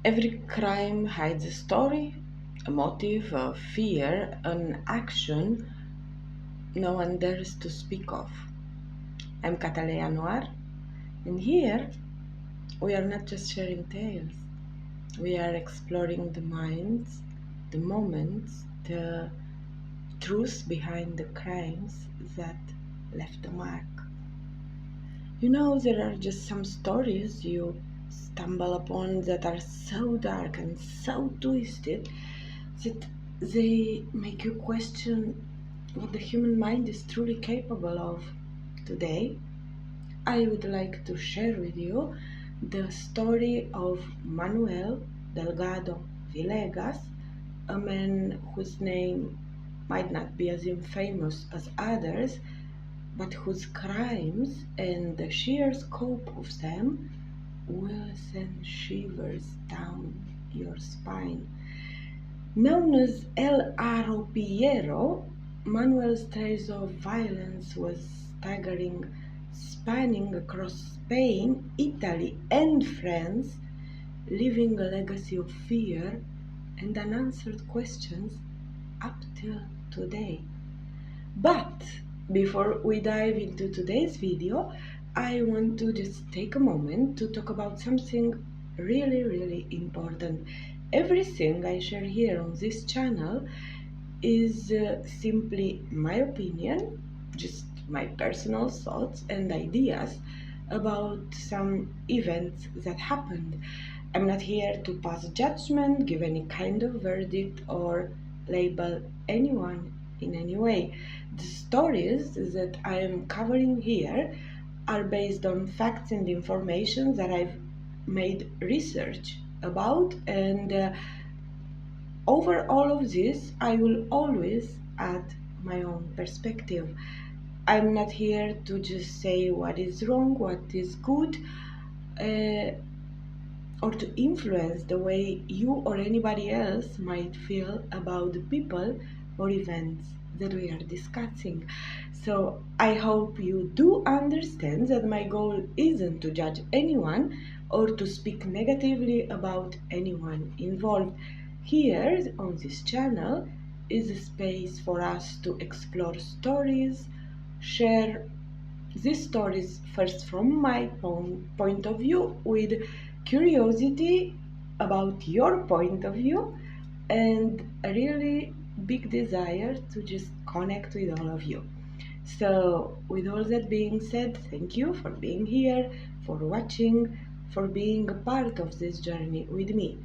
Every crime hides a story, a motive, a fear, an action no one dares to speak of. I'm Cataleya Noir, and here we are not just sharing tales, we are exploring the minds, the moments, the truths behind the crimes that left a mark. There are just some stories you stumble upon that are so dark and so twisted that they make you question what the human mind is truly capable of. Today, I would like to share with you the story of Manuel Delgado Villegas, a man whose name might not be as infamous as others, but whose crimes and the sheer scope of them will send shivers down your spine. Known as El Arropiero, Manuel's trace of violence was staggering, spanning across Spain, Italy, and France, leaving a legacy of fear and unanswered questions up till today. But before we dive into today's video, I want to just take a moment to talk about something really important. Everything I share here on this channel is simply my opinion, just my personal thoughts and ideas about some events that happened. I'm not here to pass judgment, give any kind of verdict, or label anyone in any way. The stories that I am covering here are based on facts and information that I've made research about, and over all of this, I will always add my own perspective. I'm not here to just say what is wrong, what is good, uh, or to influence the way you or anybody else might feel about the people or events that we are discussing. So I hope you do understand that my goal isn't to judge anyone or to speak negatively about anyone involved. Here on this channel is a space for us to explore stories, share these stories first from my own point of view with curiosity about your point of view and a really big desire to just connect with all of you. So, with all that being said, thank you for being here, for watching, for being a part of this journey with me.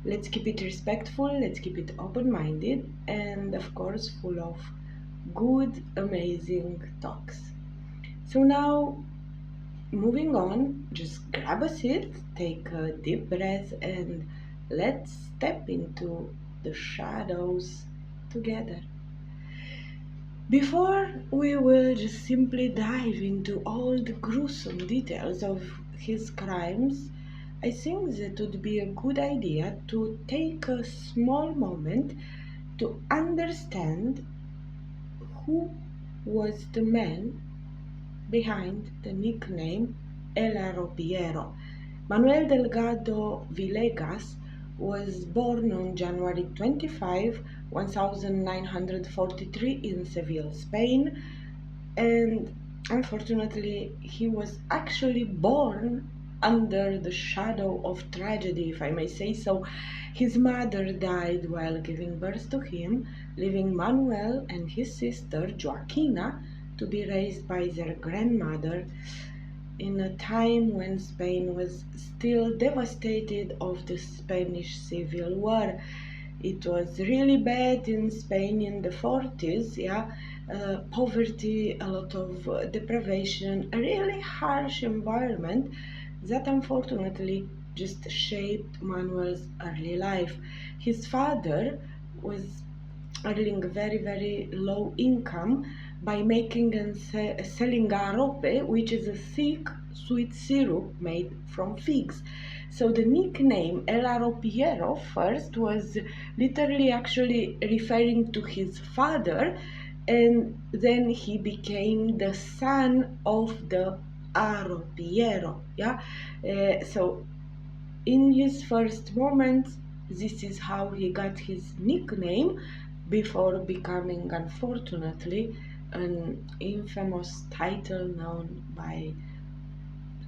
Let's keep it respectful, let's keep it open minded, and of course, full of good, amazing talks. So now, moving on, just grab a seat, take a deep breath, and let's step into the shadows together. Before we will just simply dive into all the gruesome details of his crimes, I think that would be a good idea to take a small moment to understand who was the man behind the nickname El Arropiero. Manuel Delgado Villegas was born on January 25, 1943 in Seville, Spain, and unfortunately he was actually born under the shadow of tragedy, if I may say so. His mother died while giving birth to him, leaving Manuel and his sister Joaquina to be raised by their grandmother in a time when Spain was still devastated of the Spanish Civil War. It was really bad in Spain in the 40s, poverty, a lot of deprivation, a really harsh environment that unfortunately just shaped Manuel's early life. His father was earning very low income by making and selling arrope, which is a thick sweet syrup made from figs. So the nickname El Arropiero first was literally actually referring to his father, and then he became the son of the Arropiero. So In his first moments, this is how he got his nickname before becoming, unfortunately, an infamous title known by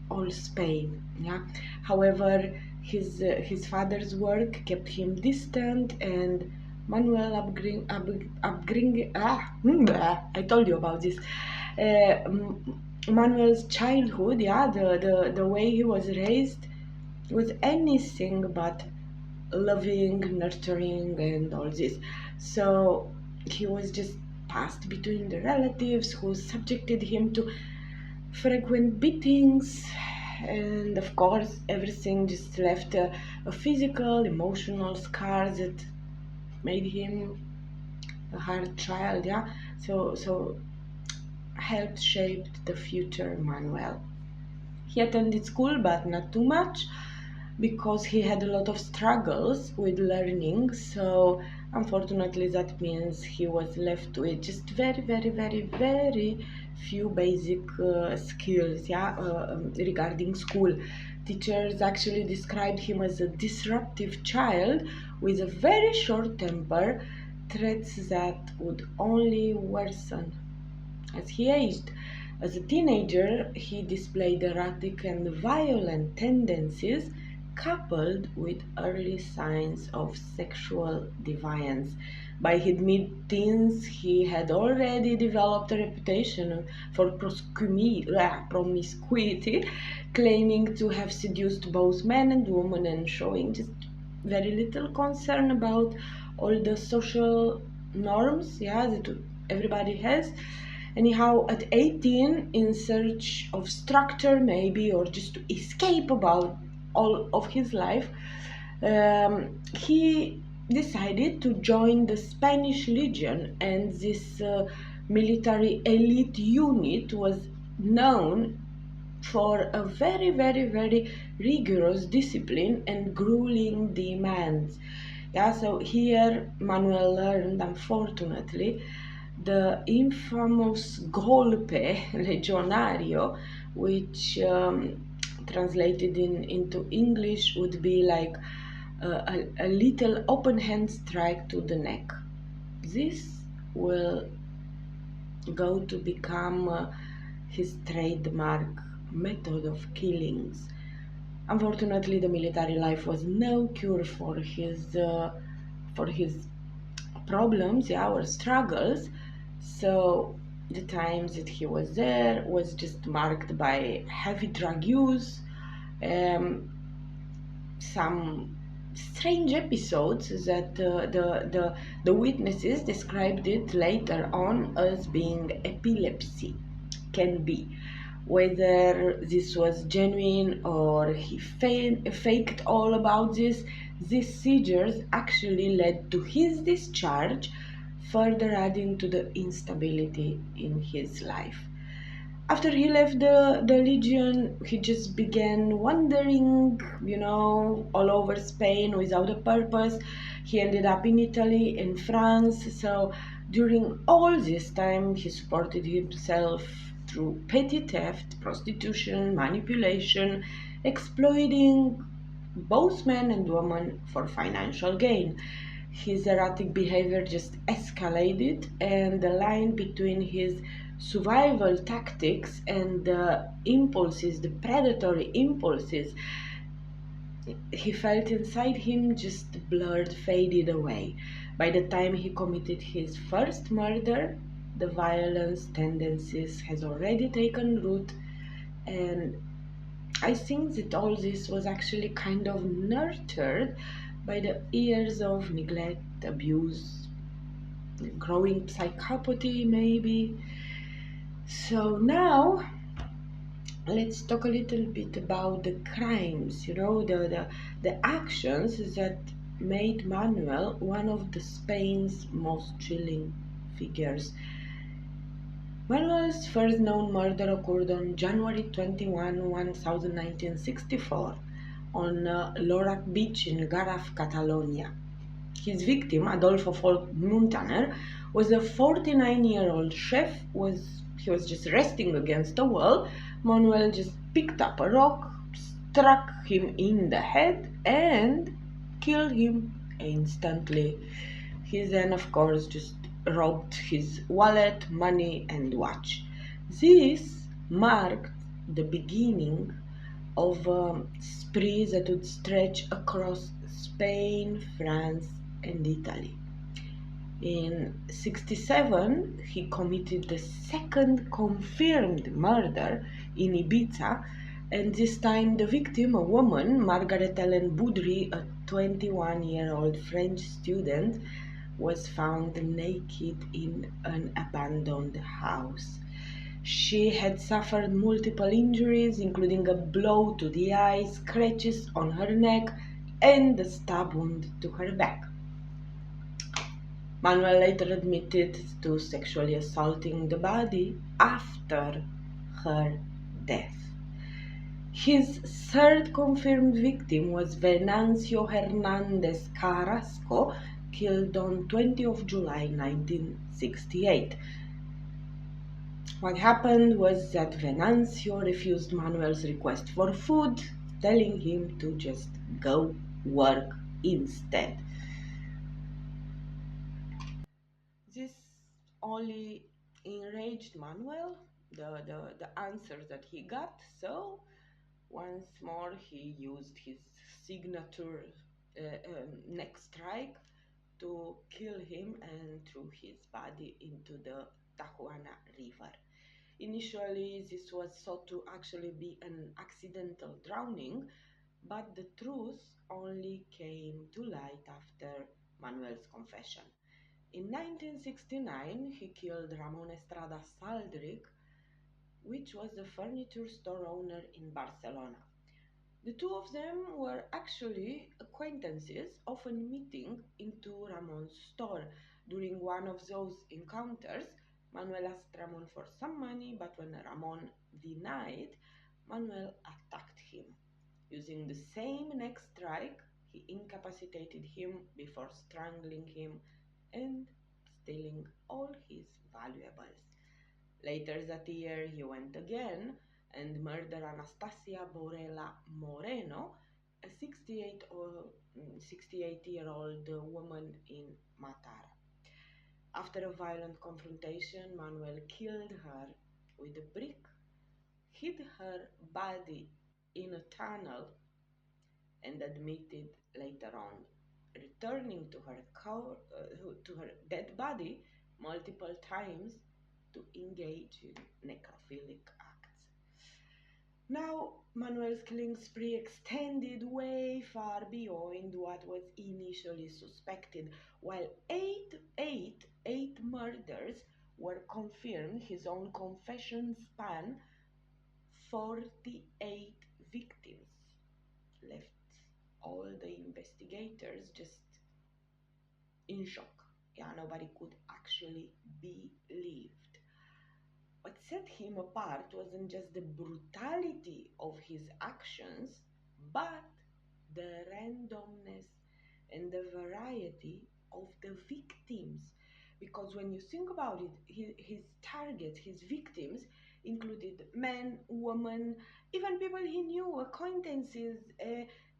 all Spain. Yeah. However, his father's work kept him distant, and Manuel I told you about this. Manuel's childhood, yeah, the way he was raised was anything but loving, nurturing, and all this. So he was just passed between the relatives who subjected him to frequent beatings, and of course, everything just left a physical, emotional scar that made him a hard child. Yeah, so helped shape the future Manuel. He attended school, but not too much because he had a lot of struggles with learning. So, unfortunately, that means he was left with just very, very, very, very few basic skills, yeah, regarding school. Teachers actually described him as a disruptive child with a very short temper, traits that would only worsen as he aged. As a teenager, he displayed erratic and violent tendencies coupled with early signs of sexual deviance. By his mid teens, he had already developed a reputation for promiscuity, claiming to have seduced both men and women and showing just very little concern about all the social norms, yeah, that everybody has. Anyhow, at 18, in search of structure, maybe, or just to escape about all of his life, he decided to join the Spanish Legion, and this military elite unit was known for a very, very, very rigorous discipline and grueling demands. Yeah, so here Manuel learned, unfortunately, the infamous golpe legionario, which translated into English would be like a little open hand strike to the neck. This will go to become his trademark method of killings. Unfortunately, the military life was no cure for his problems, yeah, or struggles. So the times that he was there was just marked by heavy drug use, um, some strange episodes that the witnesses described it later on as being epilepsy can be. Whether this was genuine or he faked all about this, these seizures actually led to his discharge, further adding to the instability in his life. After he left the Legion, he just began wandering, all over Spain without a purpose. He ended up in Italy, in France. So during all this time, he supported himself through petty theft, prostitution, manipulation, exploiting both men and women for financial gain. His erratic behavior just escalated, and the line between his survival tactics and the impulses, the predatory impulses he felt inside him, just blurred, faded away. By the time he committed his first murder, the violence tendencies has already taken root, and I think that all this was actually kind of nurtured by the years of neglect, abuse, growing psychopathy, maybe. So now let's talk a little bit about the crimes, the actions that made Manuel one of the Spain's most chilling figures. Manuel's first known murder occurred on January 21, 1964, on Lorac Beach in Garraf, Catalonia. His victim, Adolfo Folk Muntaner, was a 49-year-old chef. He was just resting against a wall. Manuel just picked up a rock, struck him in the head and killed him instantly. He then, of course, just robbed his wallet, money, and watch. This marked the beginning of a spree that would stretch across Spain, France, and Italy. In 67, he committed the second confirmed murder in Ibiza, and this time the victim, a woman, Margaret Hélène Boudry, a 21-year-old French student, was found naked in an abandoned house. She had suffered multiple injuries, including a blow to the eye, scratches on her neck, and a stab wound to her back. Manuel later admitted to sexually assaulting the body after her death. His third confirmed victim was Venancio Hernandez Carrasco, killed on 20 of July 1968. What happened was that Venancio refused Manuel's request for food, telling him to just go work instead. This only enraged Manuel, the answers that he got, so once more he used his signature neck strike to kill him and threw his body into the Tajuana River. Initially, this was thought to actually be an accidental drowning, but the truth only came to light after Manuel's confession. In 1969, he killed Ramon Estrada Saldric, which was a furniture store owner in Barcelona. The two of them were actually acquaintances, often meeting into Ramon's store. During one of those encounters, Manuel asked Ramon for some money, but when Ramon denied, Manuel attacked him. Using the same neck strike, he incapacitated him before strangling him and stealing all his valuables. Later that year, he went again and murdered Anastasia Borella Moreno, a 68-year-old woman in Matara. After a violent confrontation, Manuel killed her with a brick, hid her body in a tunnel, and admitted later on returning to her dead body multiple times to engage in necrophilic acts. Now, Manuel's killing spree extended way far beyond what was initially suspected. While eight murders were confirmed, his own confession spanned 48 victims, left all the investigators just in shock. Yeah, nobody could actually believe. What set him apart wasn't just the brutality of his actions, but the randomness and the variety of the victims. Because when you think about it, his targets, his victims, included men, women, even people he knew, acquaintances.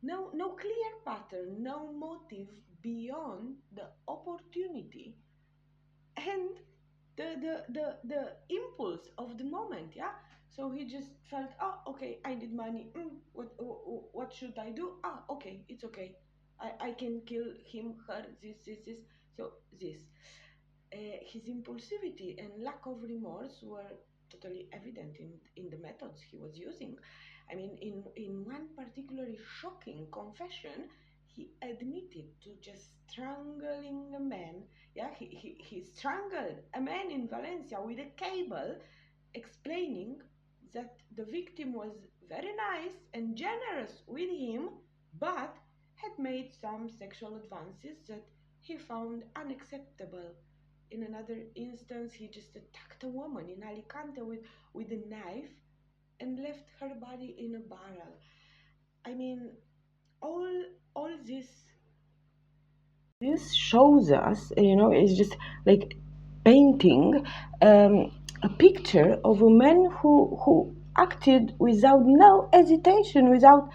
No clear pattern, no motive beyond the opportunity and the impulse of the moment. Yeah, so he just felt, oh, okay, I need money. What should I do? Okay, it's okay. I can kill him, her, this. So this, his impulsivity and lack of remorse were totally evident in the methods he was using. I mean, in one particularly shocking confession, he admitted to just strangling a man. Yeah, he strangled a man in Valencia with a cable, explaining that the victim was very nice and generous with him, but had made some sexual advances that he found unacceptable. In another instance, he just attacked a woman in Alicante with a knife and left her body in a barrel. I mean, all all this shows us, is just like painting a picture of a man who acted without no hesitation, without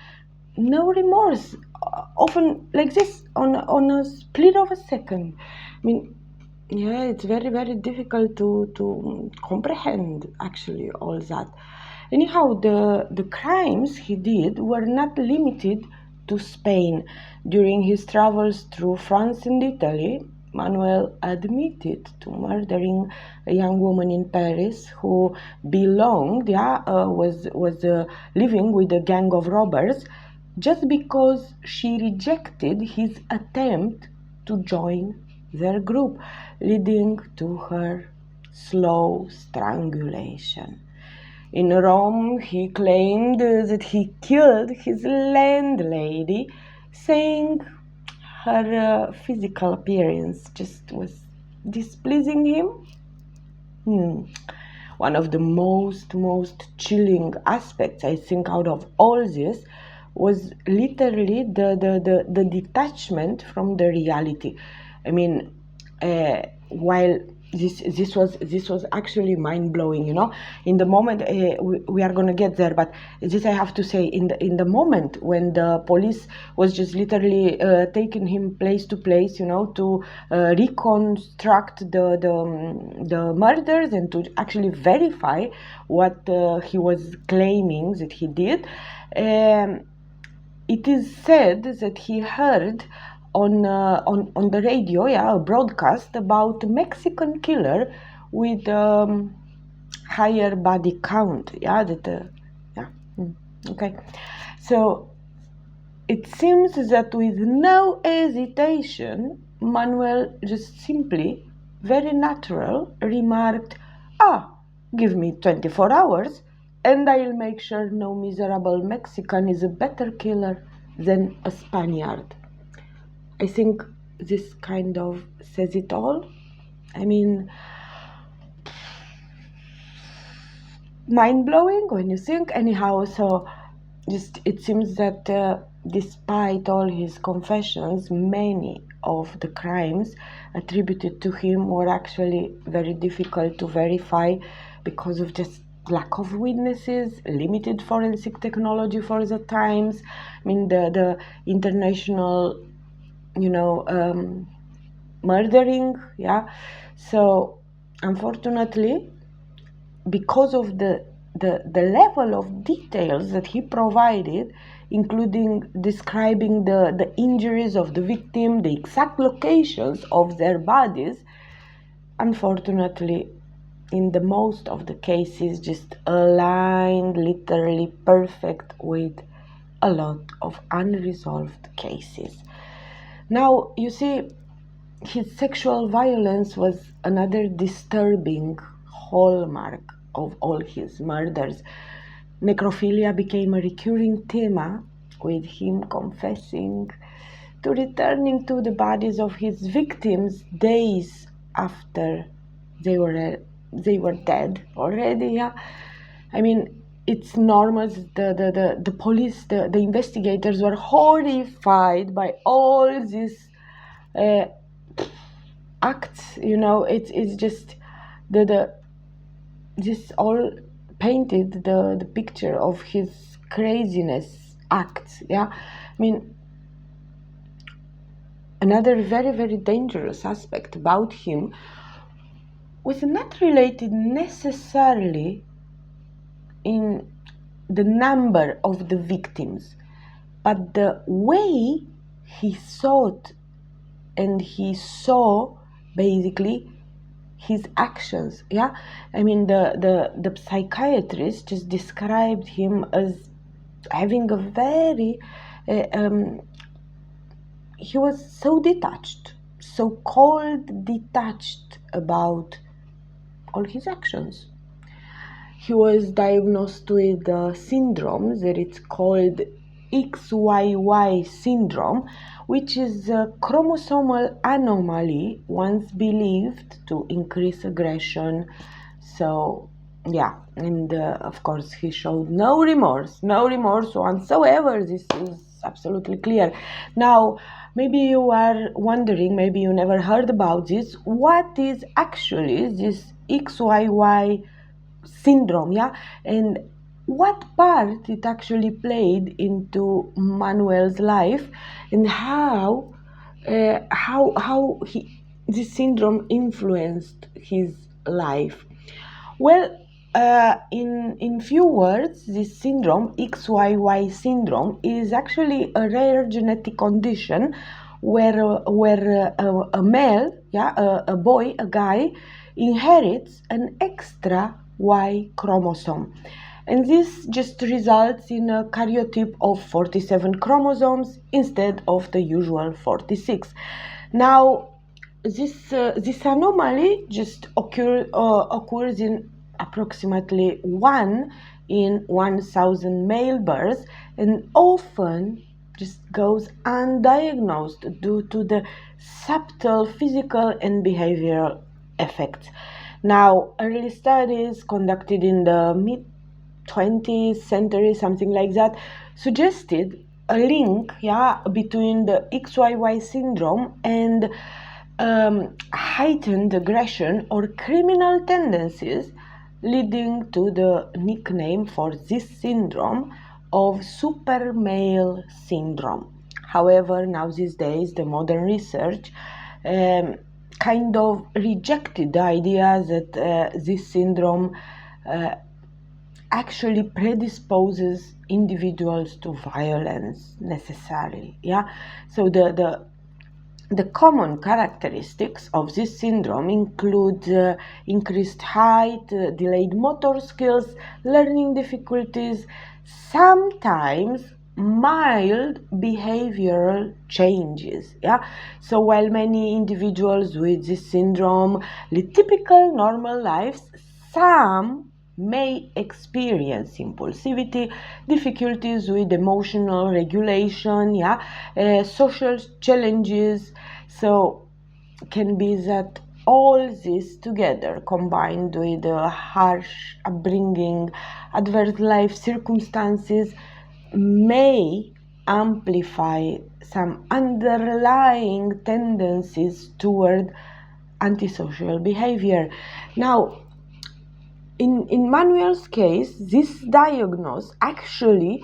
no remorse, often like this, on a split of a second. I mean, yeah, it's very, very difficult to comprehend actually all that. Anyhow, the crimes he did were not limited to Spain. During his travels through France and Italy, Manuel admitted to murdering a young woman in Paris who was living with a gang of robbers, just because she rejected his attempt to join their group, leading to her slow strangulation. In Rome, he claimed that he killed his landlady, saying her physical appearance just was displeasing him. One of the most chilling aspects, I think, out of all this was literally the detachment from the reality. I mean, while this was actually mind blowing, in the moment, we are going to get there, but this I have to say, in the moment when the police was just literally taking him place to place, to reconstruct the murders and to actually verify what he was claiming that he did. It is said that he heard on the radio, a broadcast about a Mexican killer with higher body count. Okay. So it seems that with no hesitation, Manuel just simply, very natural, remarked, give me 24 hours and I'll make sure no miserable Mexican is a better killer than a Spaniard. I think this kind of says it all. I mean, mind-blowing when you think. Anyhow, so just it seems that despite all his confessions, many of the crimes attributed to him were actually very difficult to verify because of just lack of witnesses, limited forensic technology for the times. I mean, the international murdering, so unfortunately, because of the level of details that he provided, including describing the injuries of the victim, the exact locations of their bodies, unfortunately, in the most of the cases, just aligned literally perfect with a lot of unresolved cases. Now, you see, his sexual violence was another disturbing hallmark of all his murders. Necrophilia became a recurring theme, with him confessing to returning to the bodies of his victims days after they were dead already. I mean, it's normal. The police, the investigators were horrified by all these acts. It's just this all painted the picture of his craziness acts. I mean, another very, very dangerous aspect about him was not related necessarily in the number of the victims, but the way he thought and he saw basically his actions. I mean, the psychiatrist just described him as having a very he was so detached, so cold, detached about all his actions. He was diagnosed with a syndrome that it's called XYY syndrome, which is a chromosomal anomaly once believed to increase aggression. So, and of course he showed no remorse whatsoever. This is absolutely clear. Now, maybe you are wondering, maybe you never heard about this. What is actually this XYY syndrome? And what part it actually played into Manuel's life, and how this syndrome influenced his life. Well, in few words, this syndrome, XYY syndrome, is actually a rare genetic condition where a male, a boy, a guy, inherits an extra Y chromosome. And this just results in a karyotype of 47 chromosomes instead of the usual 46. Now, this anomaly just occurs in approximately 1 in 1,000 male births, and often just goes undiagnosed due to the subtle physical and behavioral effects. Now, early studies conducted in the mid 20th century, something like that, suggested a link, between the XYY syndrome and heightened aggression or criminal tendencies, leading to the nickname for this syndrome of super male syndrome. However, now these days, the modern research kind of rejected the idea that this syndrome actually predisposes individuals to violence necessarily. So the common characteristics of this syndrome include increased height, delayed motor skills, learning difficulties, sometimes mild behavioral changes. So while many individuals with this syndrome lead typical normal lives, some may experience impulsivity, difficulties with emotional regulation, social challenges. So can be that all this together, combined with a harsh upbringing, adverse life circumstances, may amplify some underlying tendencies toward antisocial behavior. Now, in Manuel's case, this diagnosis actually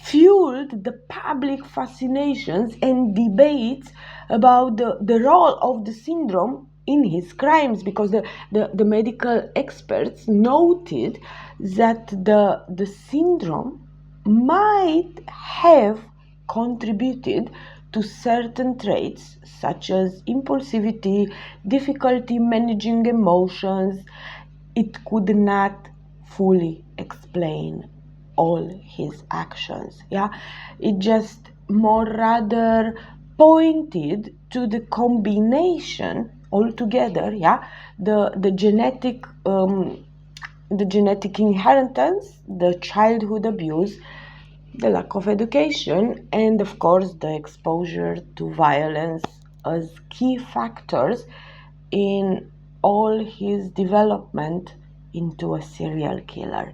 fueled the public fascinations and debates about the role of the syndrome in his crimes, because the medical experts noted that the syndrome might have contributed to certain traits such as impulsivity, difficulty managing emotions. It could not fully explain all his actions. It just more rather pointed to the combination altogether. The genetic inheritance, the childhood abuse, the lack of education, and of course the exposure to violence as key factors in all his development into a serial killer.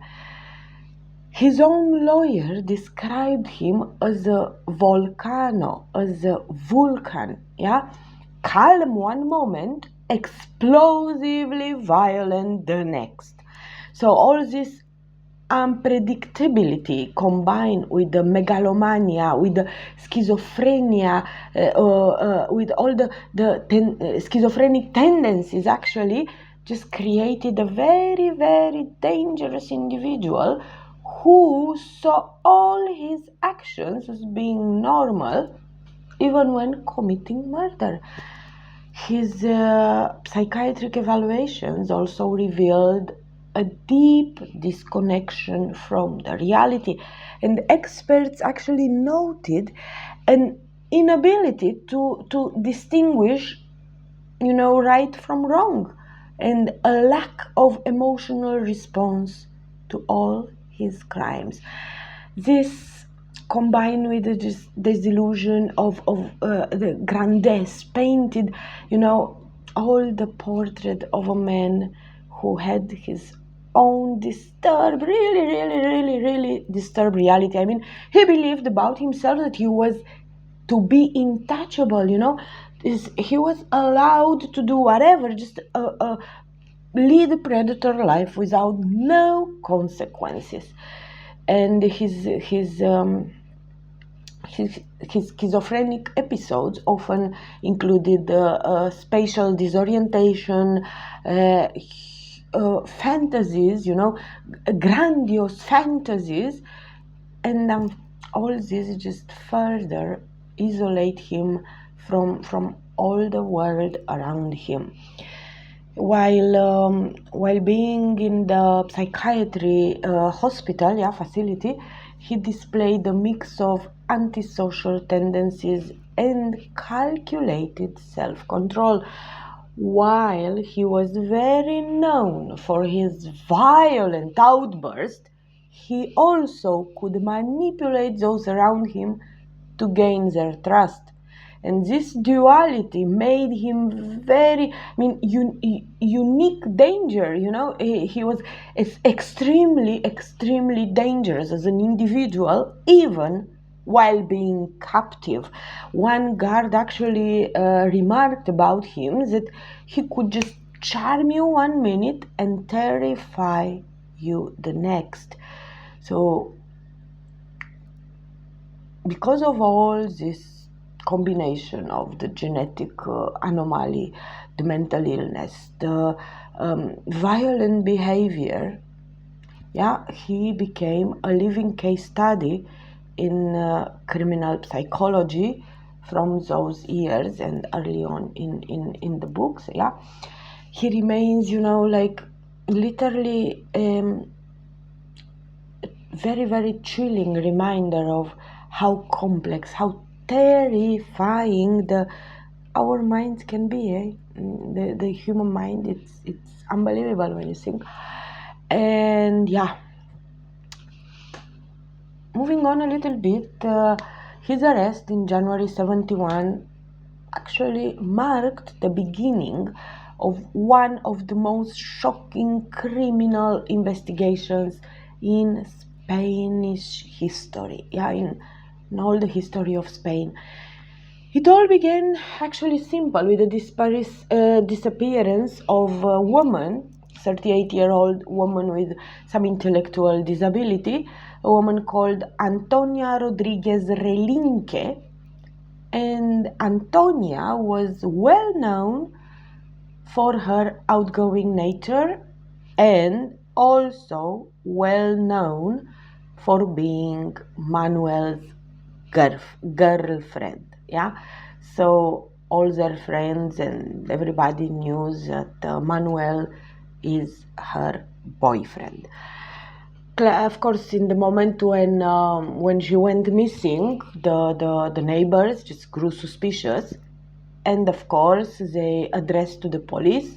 His own lawyer described him as a volcano, as a vulcan, calm one moment, explosively violent the next. So all this unpredictability combined with the megalomania, with the schizophrenia, with all the schizophrenic tendencies, actually just created a very, very dangerous individual who saw all his actions as being normal, even when committing murder. His psychiatric evaluations also revealed a deep disconnection from the reality, and experts actually noted an inability to distinguish, right from wrong, and a lack of emotional response to all his crimes. This, combined with the disillusion of the grandesse, painted, all the portrait of a man who had his own disturbed, really disturbed reality. I mean, he believed about himself that he was to be intouchable, he was allowed to do whatever, just lead a predator life without no consequences. and his schizophrenic episodes often included spatial disorientation, fantasies, grandiose fantasies, and all this just further isolate him from all the world around him. While being in the psychiatry hospital facility, he displayed a mix of antisocial tendencies and calculated self-control. While he was very known for his violent outbursts, he also could manipulate those around him to gain their trust. And this duality made him very, unique danger, He was extremely, extremely dangerous as an individual, even while being captive. One guard actually remarked about him that he could just charm you 1 minute and terrify you the next. So, because of all this combination of the genetic anomaly, the mental illness, the violent behavior, he became a living case study in criminal psychology from those years and early on in the books. He remains, literally very, very chilling reminder of how complex, how terrifying our minds can be. The human mind, it's unbelievable when you think. And moving on a little bit, his arrest in January 71 actually marked the beginning of one of the most shocking criminal investigations in Spanish history, in all the history of Spain. It all began actually simple with the disappearance of a woman, 38-year-old woman with some intellectual disability, a woman called Antonia Rodriguez Relinque. And Antonia was well known for her outgoing nature and also well known for being Manuel's girlfriend. So all their friends and everybody knew that Manuel is her boyfriend. Of course, in the moment when she went missing, the neighbors just grew suspicious, and of course they addressed to the police,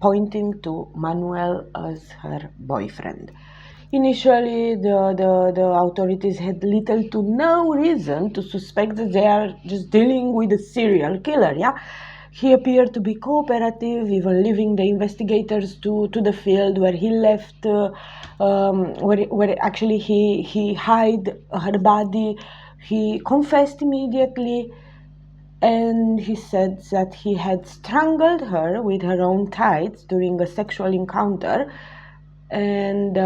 pointing to Manuel as her boyfriend. Initially, the authorities had little to no reason to suspect that they are just dealing with a serial killer. He appeared to be cooperative, even leaving the investigators to the field where he left, where actually he hid her body. He confessed immediately, and he said that he had strangled her with her own tights during a sexual encounter. And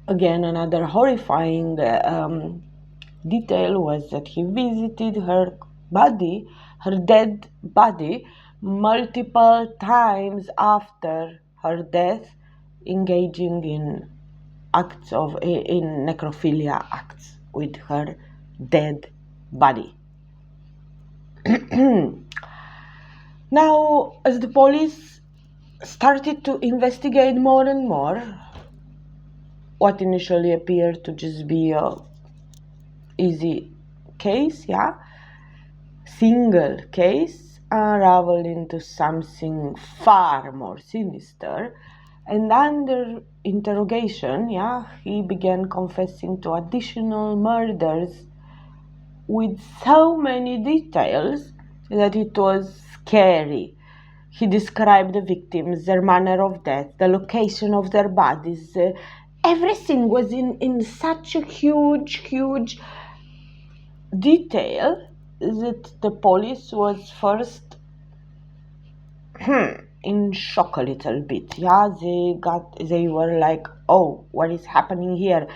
again, another horrifying detail was that he visited her dead body, multiple times after her death, engaging in necrophilia acts with her dead body. Now, as the police started to investigate more and more what initially appeared to just be a easy case, single case, unraveled into something far more sinister. And under interrogation, he began confessing to additional murders with so many details that it was scary. He described the victims, their manner of death, the location of their bodies. Everything was in such a huge detail that the police was first in shock a little bit. Yeah, they were like, oh, what is happening here?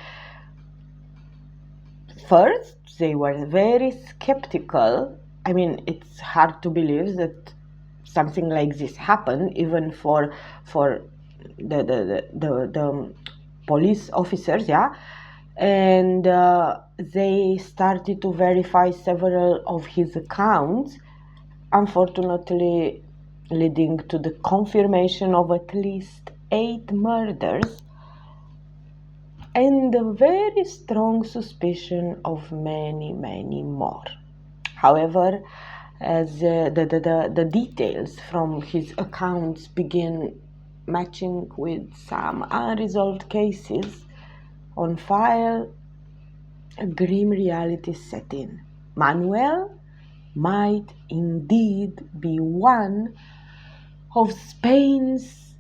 First, they were very skeptical. I mean, it's hard to believe that something like this happened, even for the police officers, yeah. And they started to verify several of his accounts, unfortunately leading to the confirmation of at least 8 murders and a very strong suspicion of many, many more. However, as the details from his accounts begin matching with some unresolved cases on file, a grim reality set in. Manuel might indeed be one of Spain's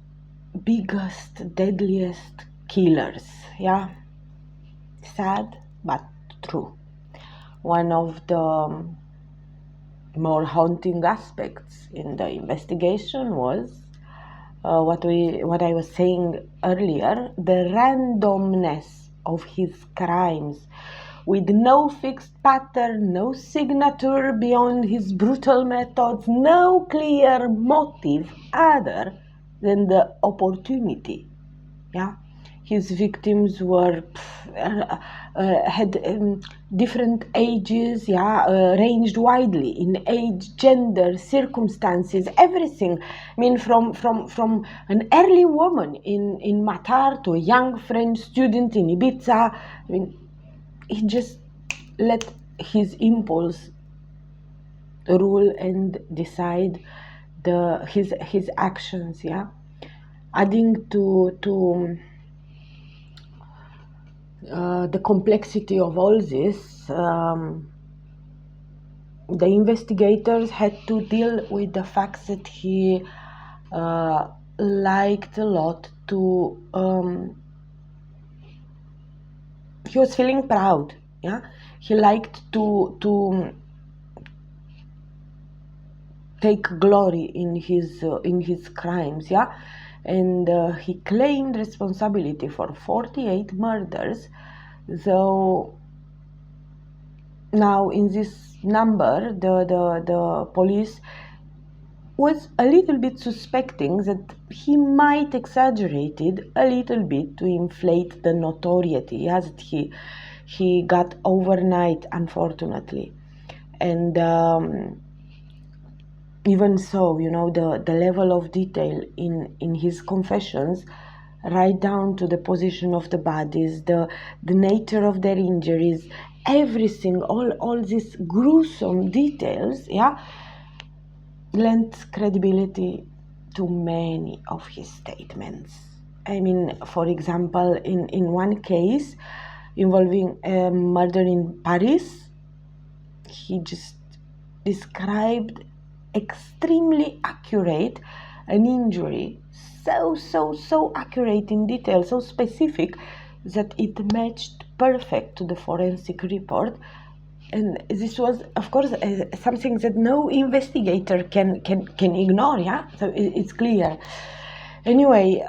biggest, deadliest killers. Yeah, sad but true. One of the more haunting aspects in the investigation was what I was saying earlier, the randomness of his crimes, with no fixed pattern, no signature beyond his brutal methods, no clear motive other than the opportunity. Yeah, his victims were had different ages, yeah, ranged widely in age, gender, circumstances, everything. I mean, from an early woman in Matar to a young French student in Ibiza. I mean, he just let his impulse rule and decide his actions, yeah. Adding to the complexity of all this, the investigators had to deal with the fact that he liked a lot to he was feeling proud, yeah. He liked to take glory in his crimes, yeah. And he claimed responsibility for 48 murders, though now in this number the police was a little bit suspecting that he might exaggerated a little bit to inflate the notoriety, as he got overnight, unfortunately. And even so, you know, the level of detail in his confessions, right down to the position of the bodies, the nature of their injuries, everything, all these gruesome details, yeah, lent credibility to many of his statements. I mean, for example, in one case involving a murder in Paris, he just described extremely accurate an injury, so accurate in detail, so specific that it matched perfect to the forensic report. And this was, of course, something that no investigator can ignore, yeah. So it's clear. Anyway,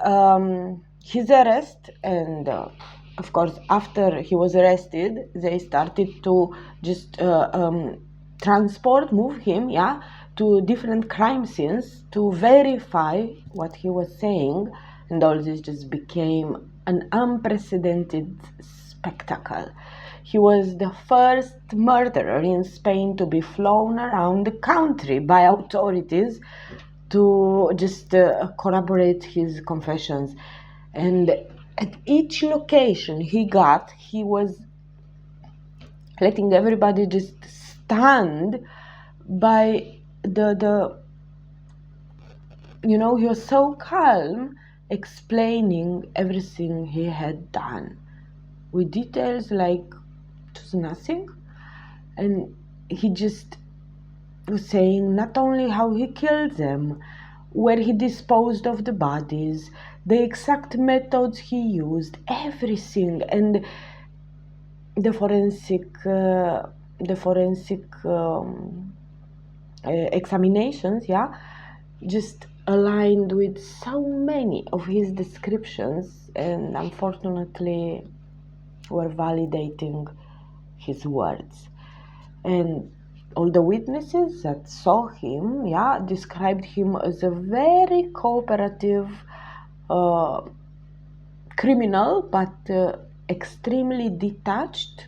his arrest, and of course, after he was arrested, they started to just move him, yeah, to different crime scenes to verify what he was saying, and all this just became an unprecedented spectacle. He was the first murderer in Spain to be flown around the country by authorities to just corroborate his confessions. And at each location he was letting everybody just stand by the you know, he was so calm, explaining everything he had done with details like it was nothing. And he just was saying not only how he killed them, where he disposed of the bodies, the exact methods he used, everything. And the forensic examinations, yeah, just aligned with so many of his descriptions, and unfortunately were validating his words. And all the witnesses that saw him, described him as a very cooperative criminal, but extremely detached,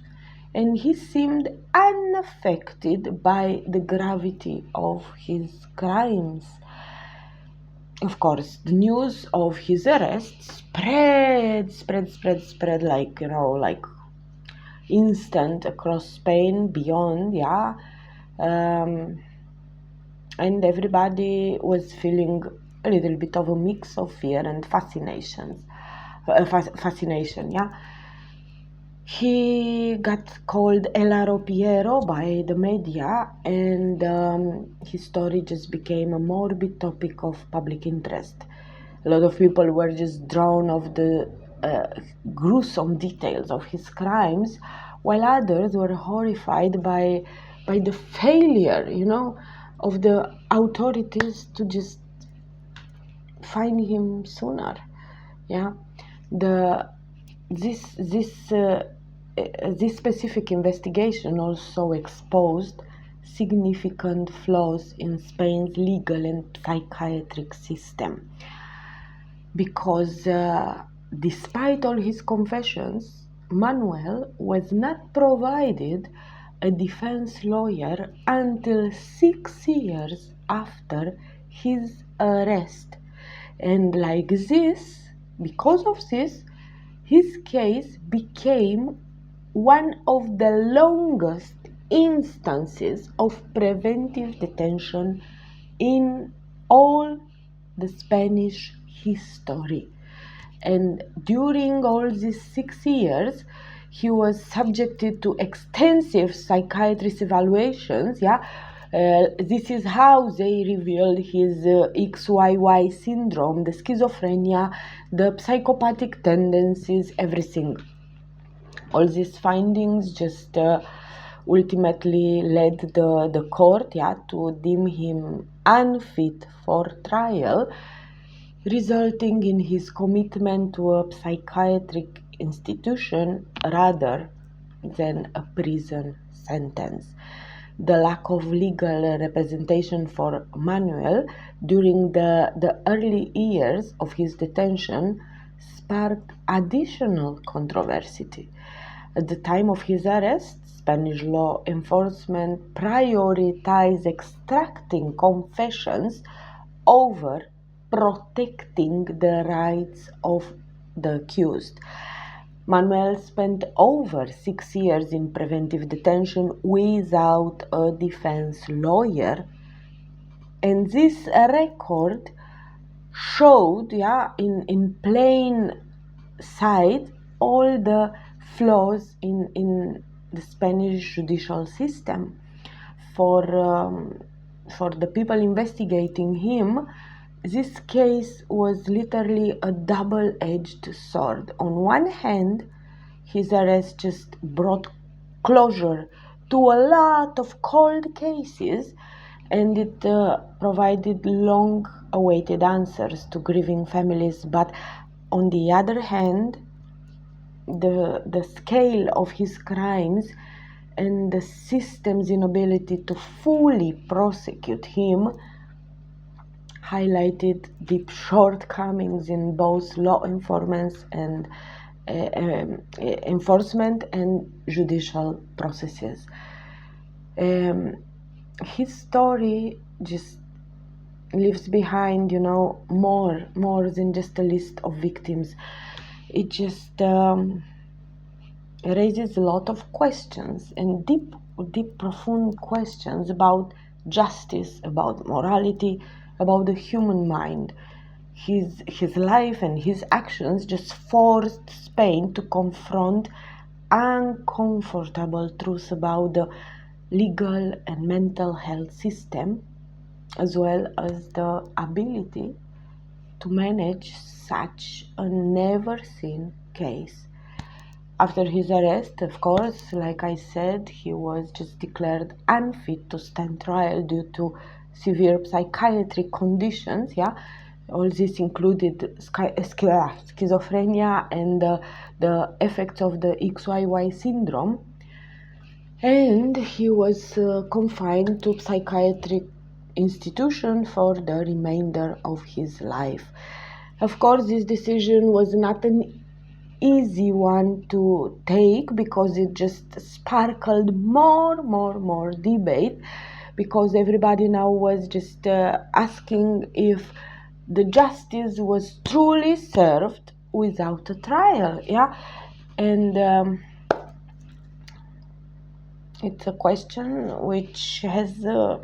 and he seemed unaffected by the gravity of his crimes. Of course, the news of his arrest spread like instant across Spain, beyond, and everybody was feeling a little bit of a mix of fear and fascination. He got called El Arropiero by the media, and his story just became a morbid topic of public interest. A lot of people were just drawn of the gruesome details of his crimes, while others were horrified by the failure, of the authorities to just find him sooner. This specific investigation also exposed significant flaws in Spain's legal and psychiatric system, because despite all his confessions, Manuel was not provided a defense lawyer until 6 years after his arrest. And because of this, his case became one of the longest instances of preventive detention in all the Spanish history. And during all these 6 years, he was subjected to extensive psychiatrist evaluations. This is how they revealed his XYY syndrome, the schizophrenia, the psychopathic tendencies, everything. All these findings just ultimately led the court to deem him unfit for trial, resulting in his commitment to a psychiatric institution rather than a prison sentence. The lack of legal representation for Manuel during the early years of his detention sparked additional controversy. At the time of his arrest, Spanish law enforcement prioritized extracting confessions over protecting the rights of the accused. Manuel spent over 6 years in preventive detention without a defense lawyer, and this record showed in plain sight all the flaws in the Spanish judicial system. For the people investigating him, this case was literally a double-edged sword. On one hand, his arrest just brought closure to a lot of cold cases, and it provided long-awaited answers to grieving families. But on the other hand, the scale of his crimes and the system's inability to fully prosecute him highlighted deep shortcomings in both law enforcement and judicial processes. His story just leaves behind, more than just a list of victims. It just raises a lot of questions, and deep, profound questions about justice, about morality, about the human mind. His life and his actions just forced Spain to confront uncomfortable truths about the legal and mental health system, as well as the ability to manage such a never-seen case. After his arrest, of course, like I said, he was just declared unfit to stand trial due to severe psychiatric conditions. All this included schizophrenia and the effects of the XYY syndrome. And he was confined to psychiatric institution for the remainder of his life. Of course, this decision was not an easy one to take, because it just sparkled more debate, because everybody now was just asking if the justice was truly served without a trial. And it's a question which has a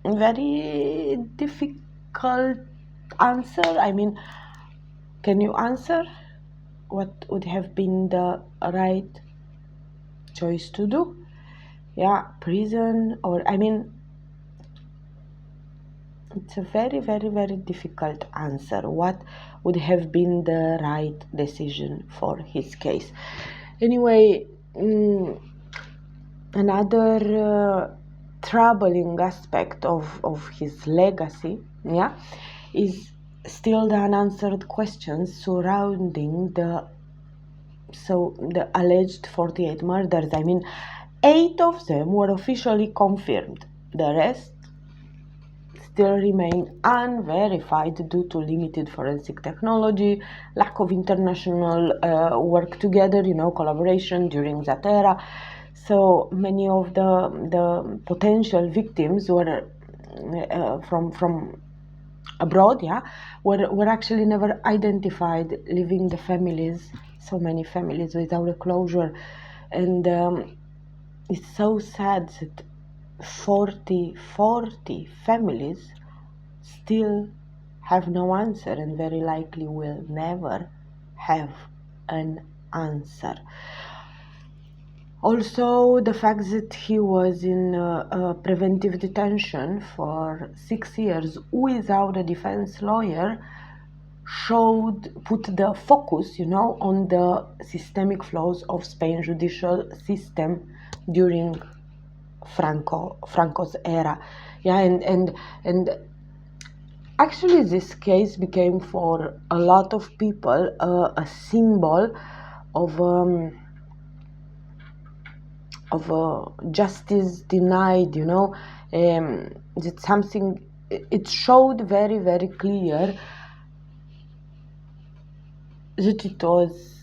very difficult answer. I mean, can you answer what would have been the right choice to do? Prison, or it's a very difficult answer. What would have been the right decision for his case? Anyway, another troubling aspect of his legacy is still the unanswered questions surrounding the alleged 48 murders. 8 of them were officially confirmed. The rest still remain unverified due to limited forensic technology, lack of international work together, collaboration during that era. So many of the potential victims were from abroad, were actually never identified, leaving the families, so many families, without a closure. And it's so sad that 40 families still have no answer, and very likely will never have an answer. Also, the fact that he was in preventive detention for 6 years without a defense lawyer put the focus, on the systemic flaws of Spain's judicial system during Franco's era. And actually this case became for a lot of people a symbol of justice denied. It's something, it showed very clear that it was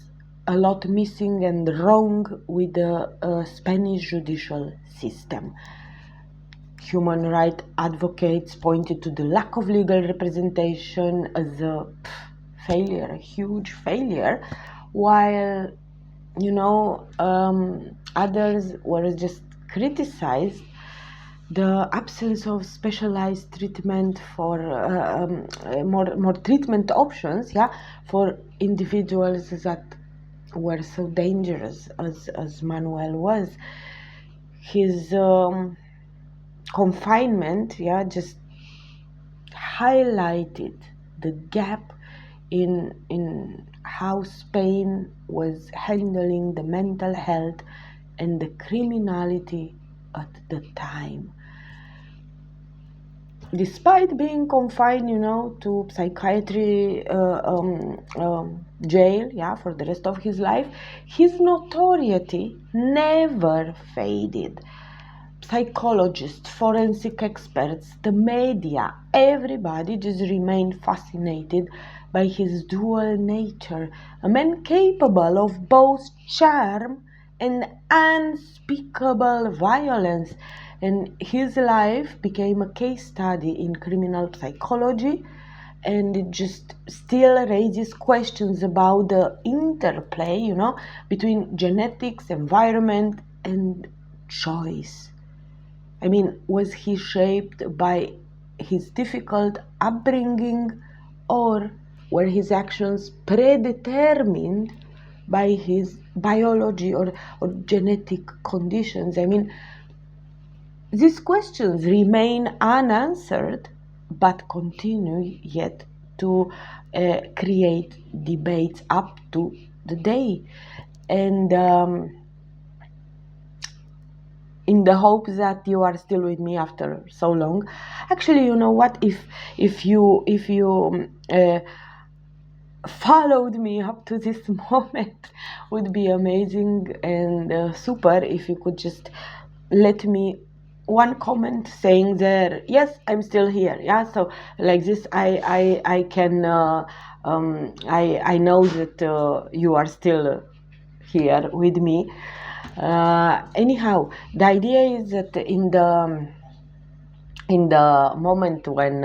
a lot missing and wrong with the Spanish judicial system. Human rights advocates pointed to the lack of legal representation as a failure, a huge failure, while others were just criticized the absence of specialized treatment for more treatment options for individuals that were so dangerous as Manuel was. His confinement just highlighted the gap in how Spain was handling the mental health and the criminality at the time. Despite being confined, to psychiatry jail, for the rest of his life, his notoriety never faded. Psychologists, forensic experts, the media, everybody just remained fascinated by his dual nature, a man capable of both charm and unspeakable violence. And his life became a case study in criminal psychology, and it just still raises questions about the interplay, between genetics, environment, and choice. Was he shaped by his difficult upbringing, or were his actions predetermined by his biology or genetic conditions? These questions remain unanswered, but continue yet to create debates up to the day. And in the hope that you are still with me after so long. Actually, you know what? If you followed me up to this moment, would be amazing and super if you could just let me one comment saying there, yes, I'm still here. Yeah, so like this, I can I know that you are still here with me. Anyhow, the idea is that in the moment when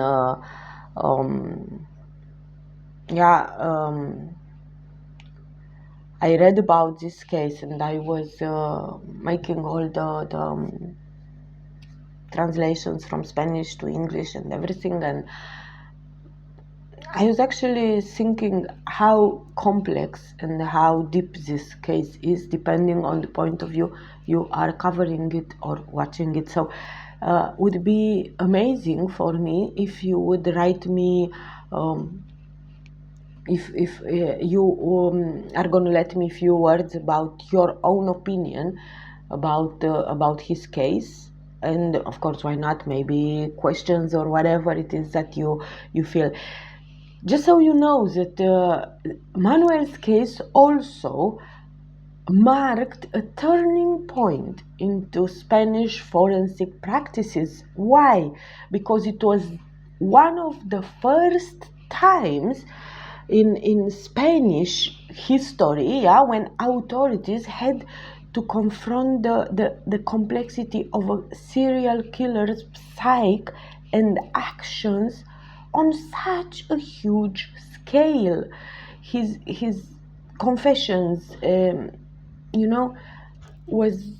yeah I read about this case, and I was making all the translations from Spanish to English and everything, and I was actually thinking how complex and how deep this case is, depending on the point of view you are covering it or watching it. So would be amazing for me if you would write me if you are going to let me a few words about your own opinion about his case, and of course, why not, maybe questions or whatever it is that you feel. Just so you know that Manuel's case also marked a turning point into Spanish forensic practices. Why? Because it was one of the first times in Spanish history, yeah, when authorities had to confront the complexity of a serial killer's psyche and actions on such a huge scale. His confessions, was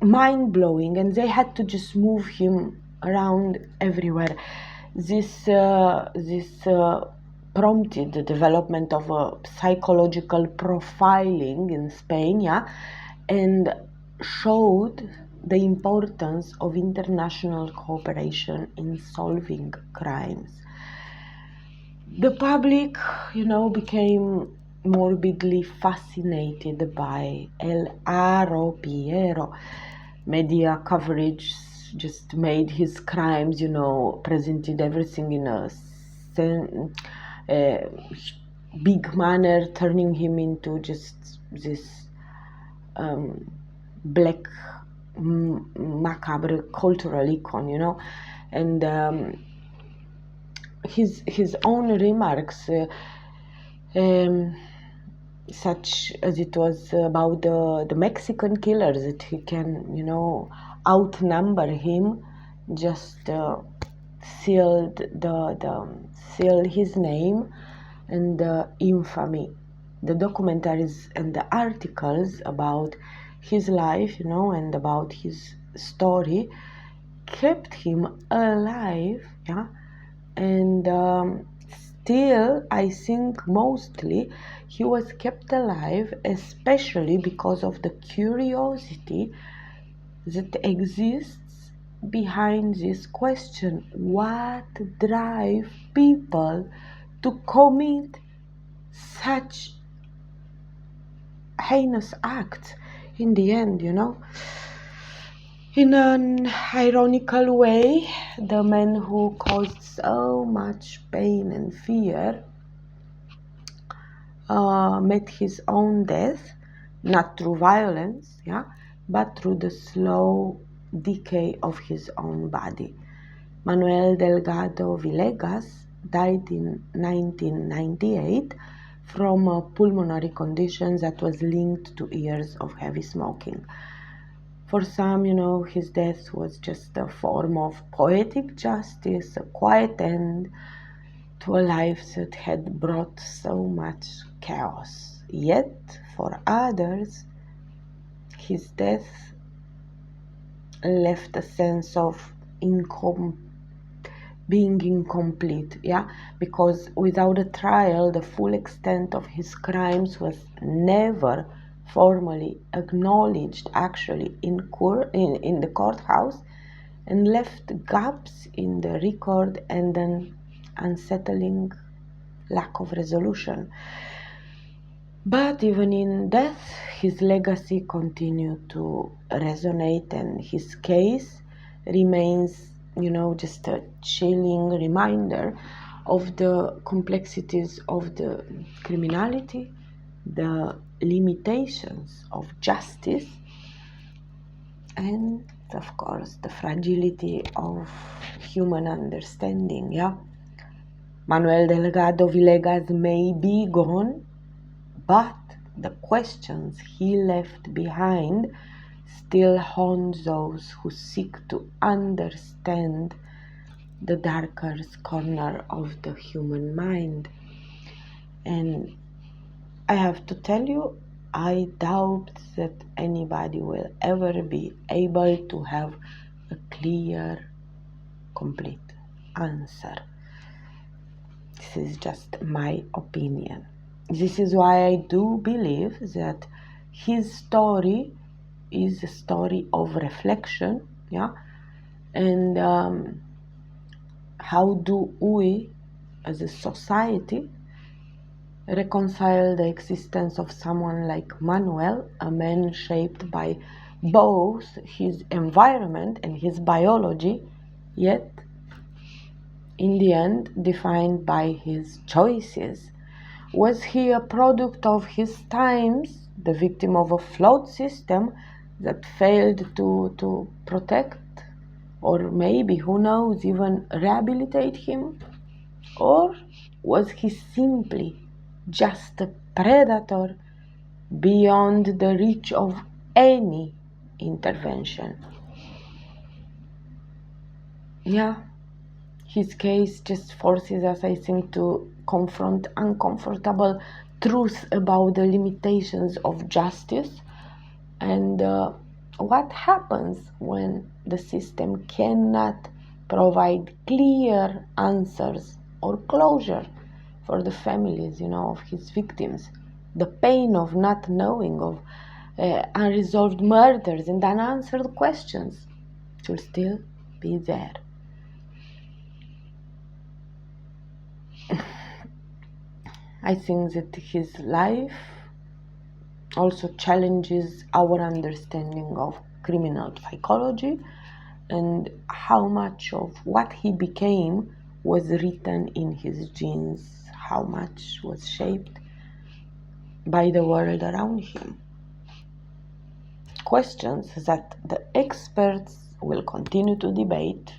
mind-blowing, and they had to just move him around everywhere. This prompted the development of a psychological profiling in Spain, yeah, and showed the importance of international cooperation in solving crimes. The public, became morbidly fascinated by El Arropiero. Media coverage just made his crimes, presented everything in a big manner, turning him into just this black, macabre cultural icon, and his own remarks, such as it was about the Mexican killers, that he can, outnumber him, just sealed sealed his name and the infamy. The documentaries and the articles about his life, and about his story kept him alive, yeah, and still, I think mostly he was kept alive, especially because of the curiosity that exists behind this question: what drives people to commit such heinous acts in the end, In an ironical way, the man who caused so much pain and fear met his own death, not through violence, yeah, but through the slow decay of his own body. Manuel Delgado Villegas died in 1998 from a pulmonary condition that was linked to years of heavy smoking. For some, his death was just a form of poetic justice, a quiet end to a life that had brought so much chaos. Yet, for others, his death left a sense of being incomplete, yeah, because without a trial, the full extent of his crimes was never formally acknowledged actually in the courthouse, and left gaps in the record and an unsettling lack of resolution. But even in death, his legacy continued to resonate, and his case remains, just a chilling reminder of the complexities of the criminality, the limitations of justice, and of course the fragility of human understanding. Yeah, Manuel Delgado Villegas may be gone, but the questions he left behind still haunt those who seek to understand the darker corner of the human mind. And I have to tell you, I doubt that anybody will ever be able to have a clear, complete answer. This is just my opinion. This is why I do believe that his story is a story of reflection, yeah. And how do we, as a society, reconcile the existence of someone like Manuel, a man shaped by both his environment and his biology, yet in the end defined by his choices? Was he a product of his times, the victim of a flawed system that failed to protect, or maybe, who knows, even rehabilitate him? Or was he simply just a predator beyond the reach of any intervention? Yeah, his case just forces us, I think, to confront uncomfortable truths about the limitations of justice and what happens when the system cannot provide clear answers or closure for the families, of his victims. The pain of not knowing, of unresolved murders and unanswered questions should still be there. I think that his life also challenges our understanding of criminal psychology and how much of what he became was written in his genes, how much was shaped by the world around him. Questions that the experts will continue to debate,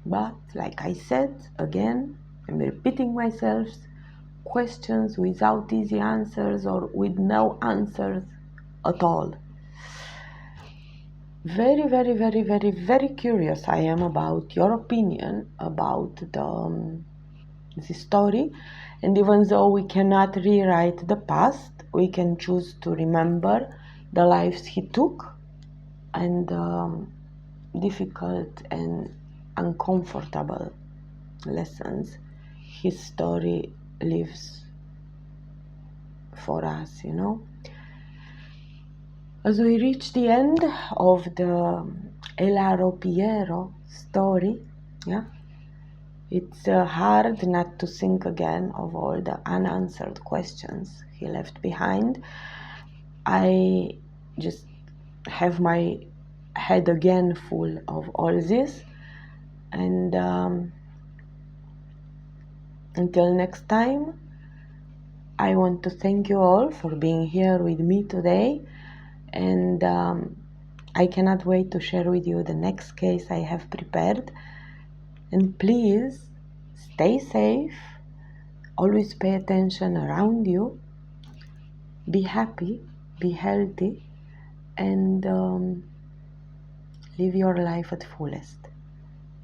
but like I said, again, I'm repeating myself, questions without easy answers or with no answers at all. Very, very, very, very, very curious I am about your opinion about this story. And even though we cannot rewrite the past, we can choose to remember the lives he took and difficult and uncomfortable lessons his story lives for us, As we reach the end of the Arropiero story, yeah, it's hard not to think again of all the unanswered questions he left behind. I just have my head again full of all this, and until next time, I want to thank you all for being here with me today, and I cannot wait to share with you the next case I have prepared. And please stay safe, always pay attention around you, be happy, be healthy, and live your life at fullest.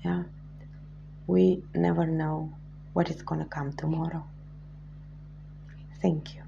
Yeah, we never know what is gonna come tomorrow. Thank you.